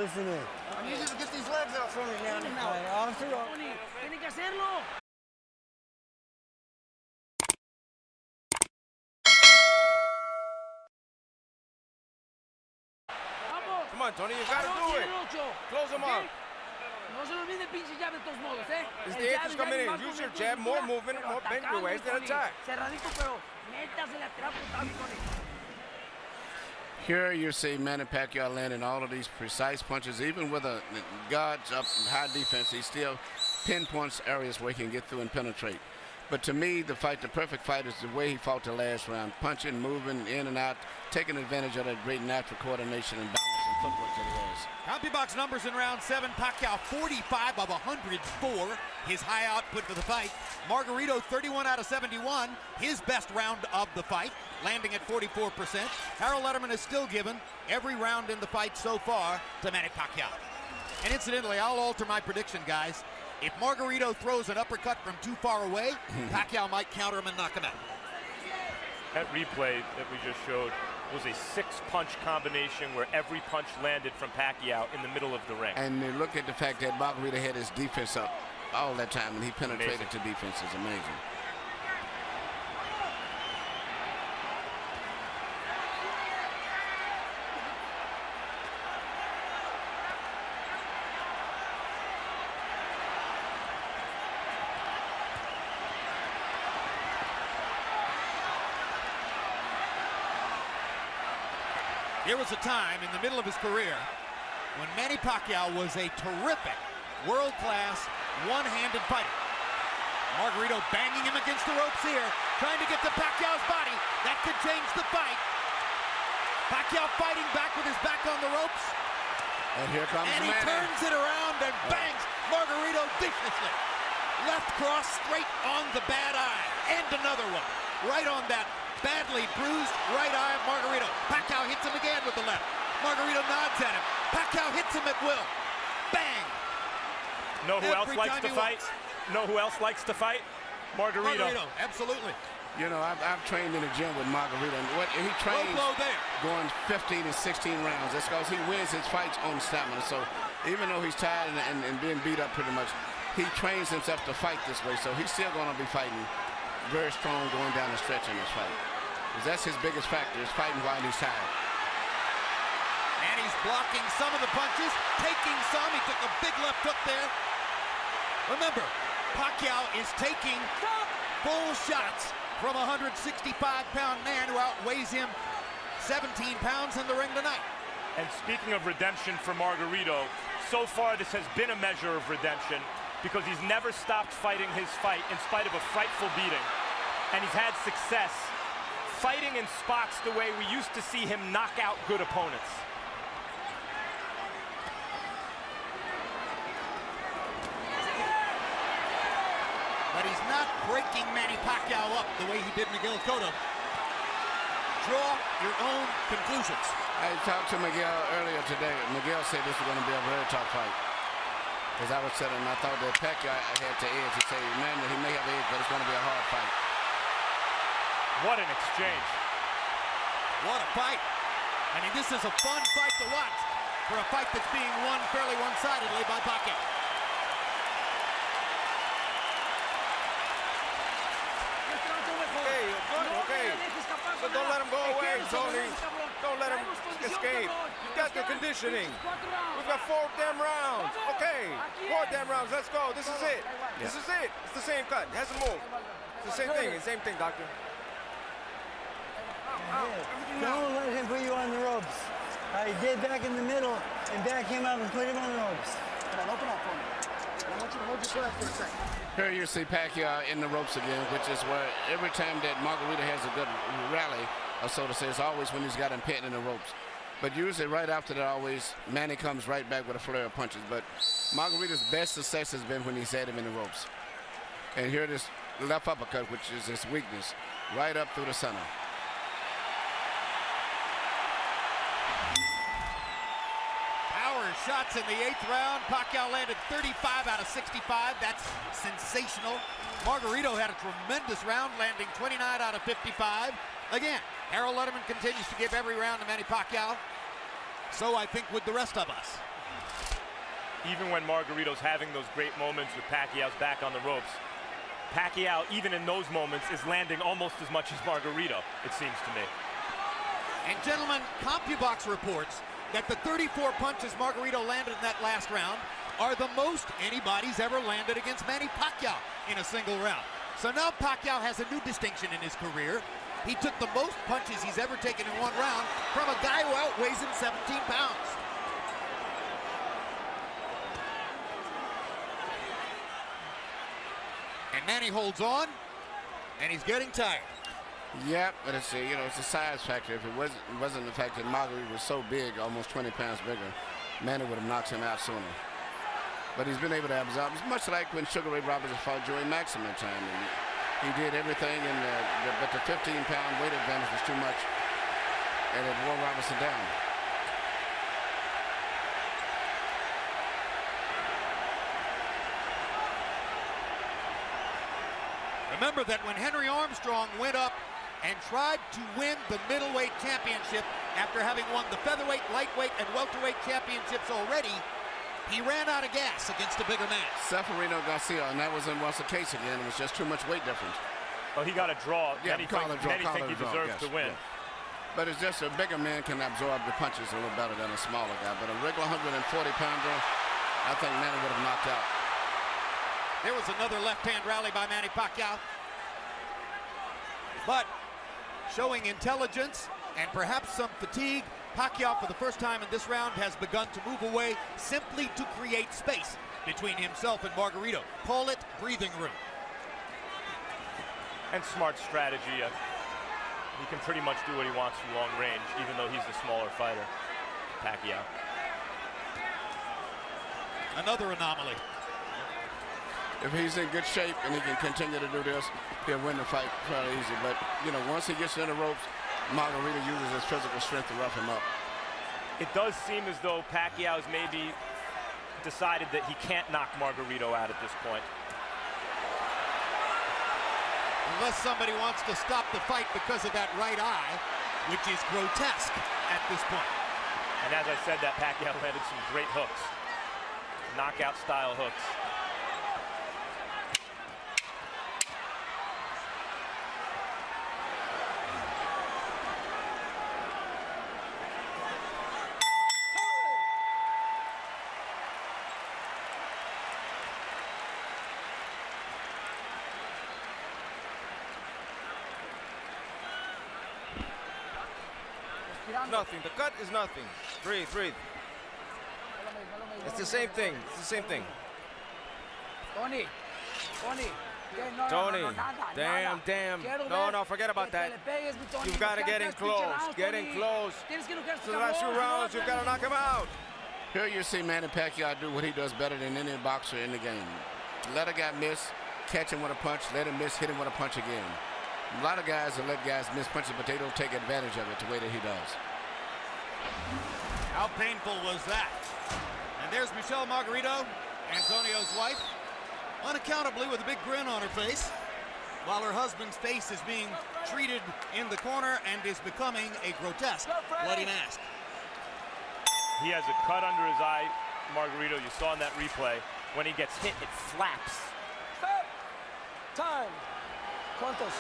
listen in. I need you to get these legs out for me, man. Officer. Tiene que hacerlo. Come on, Tony, you gotta do it. Close them up. No se le olvide el pinche jab de todos modos, ¿eh? It's the edges coming in. Use your jab, more movement, more bend your waist, and attack. Cerradito, pero métasele atrás, Tony. Here you see Manny Pacquiao landing all of these precise punches. Even with a guards up high defense, he still pinpoints areas where he can get through and penetrate. But to me, the perfect fight is the way he fought the last round. Punching, moving in and out, taking advantage of that great natural coordination and balance and footwork that he has. CompuBox numbers in round 7. Pacquiao 45 of 104, his high output for the fight. Margarito 31 out of 71, his best round of the fight, landing at 44%. Harold Letterman is still given every round in the fight so far to Manny Pacquiao. And incidentally, I'll alter my prediction, guys. If Margarito throws an uppercut from too far away, Pacquiao might counter him and knock him out. That replay that we just showed was a 6-punch combination where every punch landed from Pacquiao in the middle of the ring. And look at the fact that Margarito had his defense up all that time, and he penetrated to defense. Is amazing. There was a time in the middle of his career when Manny Pacquiao was a terrific, world-class, one-handed fighter. Margarito banging him against the ropes here, trying to get to Pacquiao's body. That could change the fight. Pacquiao fighting back with his back on the ropes. And here comes And he Manny. turns it around and bangs Margarito viciously. Left cross straight on the bad eye. And another one. Right on that badly bruised right eye of Margarito. Pacquiao hits him again with the left. Margarito nods at him. Pacquiao hits him at will. Bang! Know who else likes to fight? Know who else likes to fight? Margarito. Absolutely. You know, I've trained in the gym with Margarito, and what he trains going 15 and 16 rounds. That's because he wins his fights on stamina. So even though he's tired and being beat up pretty much, he trains himself to fight this way. So he's still going to be fighting very strong going down the stretch in this fight. Because that's his biggest factor, is fighting while he's tired. And he's blocking some of the punches, taking some. He took a big left hook there. Remember, Pacquiao is taking full shots from a 165-pound man who outweighs him 17 pounds in the ring tonight. And speaking of redemption for Margarito, so far this has been a measure of redemption because he's never stopped fighting his fight in spite of a frightful beating. And he's had success fighting in spots the way we used to see him knock out good opponents. But he's not breaking Manny Pacquiao up the way he did Miguel Cotto. Draw your own conclusions. I talked to Miguel earlier today. Miguel said this was going to be a very tough fight. Because I was telling him I thought that Pacquiao had to edge. He said, man, he may have edge, but it's going to be a hard fight. What an exchange. What a fight. I mean, this is a fun fight to watch for a fight that's being won fairly one-sidedly by Pacquiao. Okay. So don't let him go away, Tony. Don't let him escape. You've got the conditioning. We've got 4 damn rounds. Okay, 4 damn rounds. Let's go. This is it. This is it. It's the same cut. It hasn't moved. It's the same thing, doctor. Don't let him put you on the ropes. Get back in the middle and back him up and put him on the ropes. Come on, open up for me. I want you to hold your breath for a second. Here you see Pacquiao in the ropes again, which is where every time that Margarito has a good rally, or so to say, it's always when he's got him pinned in the ropes. But usually right after that, always, Manny comes right back with a flurry of punches. But Margarito's best success has been when he's had him in the ropes. And here this left uppercut, which is his weakness, right up through the center. Shots in the 8th round. Pacquiao landed 35 out of 65. That's sensational. Margarito had a tremendous round, landing 29 out of 55. Again, Harold Letterman continues to give every round to Manny Pacquiao. So I think with the rest of us. even when Margarito's having those great moments with Pacquiao's back on the ropes, Pacquiao, even in those moments, is landing almost as much as Margarito, it seems to me. And gentlemen, CompuBox reports that the 34 punches Margarito landed in that last round are the most anybody's ever landed against Manny Pacquiao in a single round. So now Pacquiao has a new distinction in his career. He took the most punches he's ever taken in one round from a guy who outweighs him 17 pounds. And Manny holds on, and he's getting tired. Yep, but it's it's a size factor. If it wasn't the fact that Margarito was so big, almost 20 pounds bigger, Manny would have knocked him out sooner. But he's been able to absorb. It's much like when Sugar Ray Roberts fought Joey Maxim at time. And he did everything, but the 15-pound weight advantage was too much, and it wore Robertson down. Remember that when Henry Armstrong went up and tried to win the middleweight championship after having won the featherweight, lightweight, and welterweight championships already, he ran out of gas against a bigger man. Seferino Garcia, and that wasn't once the case again. It was just too much weight difference. Well, he got a draw. Yeah, many think he deserves to win. Yes. But it's just a bigger man can absorb the punches a little better than a smaller guy. But a regular 140-pounder, I think Manny would have knocked out. There was another left-hand rally by Manny Pacquiao. But showing intelligence and perhaps some fatigue, Pacquiao, for the first time in this round, has begun to move away simply to create space between himself and Margarito. Call it breathing room. And smart strategy. He can pretty much do what he wants from long range, even though he's the smaller fighter, Pacquiao. Another anomaly. If he's in good shape and he can continue to do this, he'll win the fight fairly easy. But, once he gets in the ropes, Margarito uses his physical strength to rough him up. It does seem as though Pacquiao's maybe decided that he can't knock Margarito out at this point. Unless somebody wants to stop the fight because of that right eye, which is grotesque at this point. And as I said, that Pacquiao landed some great hooks, knockout-style hooks. Nothing. The cut is nothing. Breathe, breathe. It's the same thing. It's the same thing. Tony. Damn. No, forget about that. You've got to get in close. Get in close. So the last 2 rounds, you've got to knock him out. Here you see Manny Pacquiao do what he does better than any boxer in the game. Let a guy miss, catch him with a punch, let him miss, hit him with a punch again. A lot of guys will let guys miss punches, but they don't take advantage of it the way that he does. How painful was that? And there's Michelle Margarito, Antonio's wife, unaccountably with a big grin on her face, while her husband's face is being treated in the corner and is becoming a grotesque bloody mask. He has a cut under his eye, Margarito. You saw in that replay. When he gets hit, it flaps. Stop. Time. ¿Cuántos?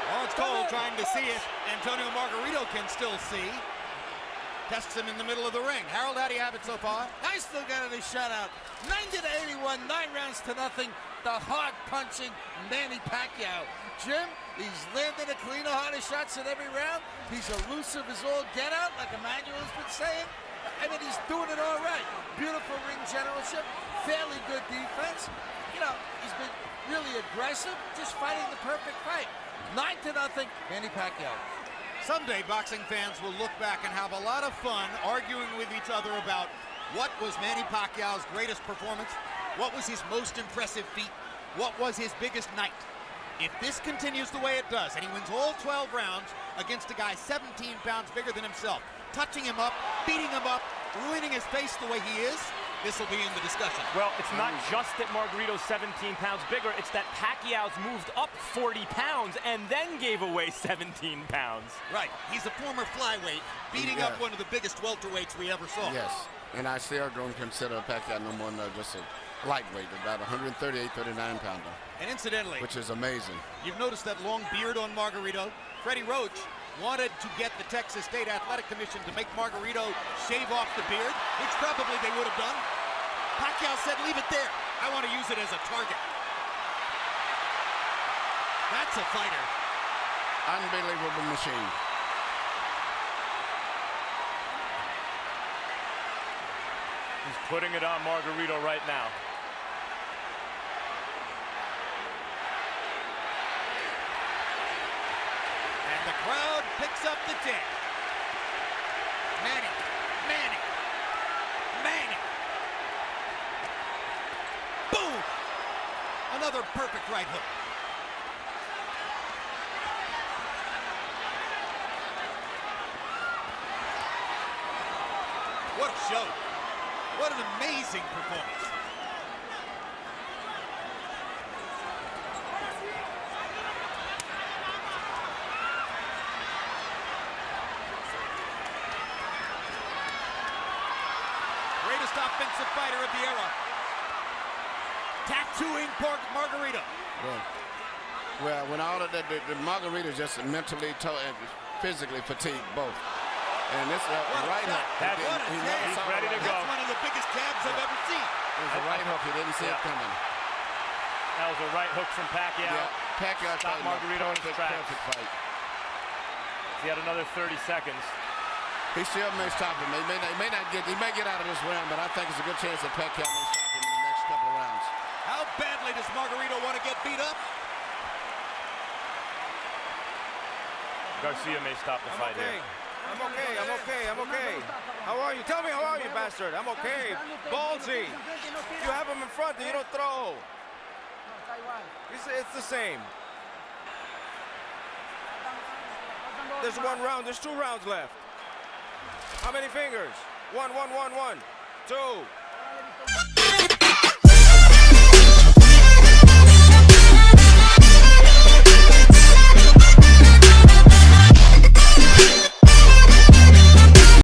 Lawrence Cole trying to see it. Antonio Margarito can still see. Tests him in the middle of the ring. Harold, how do you have it so far? I still got it a shutout. 90-81, 9 rounds to nothing. The hard-punching Manny Pacquiao. Jim, he's landing a cleaner, harder shots in every round. He's elusive as all get out, like Emmanuel's been saying. I mean, he's doing it all right. Beautiful ring generalship, fairly good defense. He's been really aggressive, just fighting the perfect fight. 9-0, Manny Pacquiao. Someday, boxing fans will look back and have a lot of fun arguing with each other about what was Manny Pacquiao's greatest performance, what was his most impressive feat, what was his biggest night. If this continues the way it does, and he wins all 12 rounds against a guy 17 pounds bigger than himself, touching him up, beating him up, ruining his face the way he is, this will be in the discussion. Well, it's not just that Margarito's 17 pounds bigger, it's that Pacquiao's moved up 40 pounds and then gave away 17 pounds. Right, he's a former flyweight, beating up one of the biggest welterweights we ever saw. Yes, and I still don't consider Pacquiao no more than just a lightweight, about 138, 39 pounder. And incidentally, which is amazing. You've noticed that long beard on Margarito. Freddie Roach wanted to get the Texas State Athletic Commission to make Margarito shave off the beard, which probably they would have done. Pacquiao said, leave it there. I want to use it as a target. That's a fighter. Unbelievable machine. He's putting it on Margarito right now. And the crowd picks up the chant. Manny, Manny, Manny. Boom! Another perfect right hook. What a show. What an amazing performance. Greatest offensive fighter of the era. Tattooing Margarito. Well, when all of that, the Margarito just mentally and physically fatigued both. And this right hook. He's ready to go. That's one of the biggest jabs I've ever seen. It was a right hook. He didn't see it coming. That was a right hook from Pacquiao. Yeah, Pacquiao stopped Margarito in his tracks. Perfect fight. He had another 30 seconds. He still may stop him. He may get out of this round, but I think it's a good chance that Pacquiao may stop him in the next couple of rounds. How badly does Margarito want to get beat up? Garcia may stop the fight here. I'm okay. How are you? Tell me, how are you, bastard? I'm okay. Ballsy. You have him in front and you don't throw. It's the same. There's 1 round. There's 2 rounds left. How many fingers? 1, 1, 1, 1, 2.